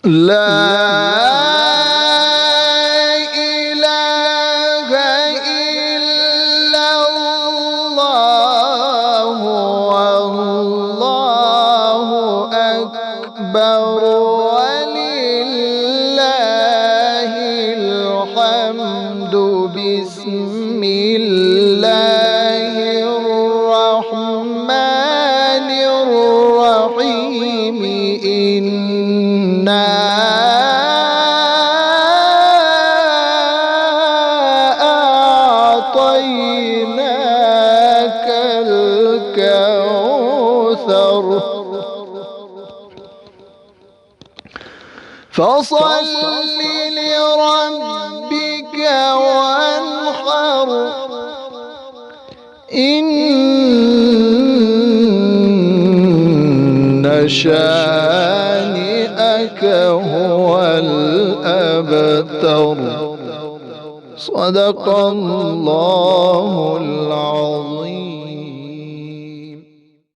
لا إله إلا الله والله أكبر ولله الحمد. بسم الله الرحمن الرحيم. إنا أعطيناك الكوثر فصل لربك وانحر. إن شانئك هو الأبتر. صدق الله العظيم.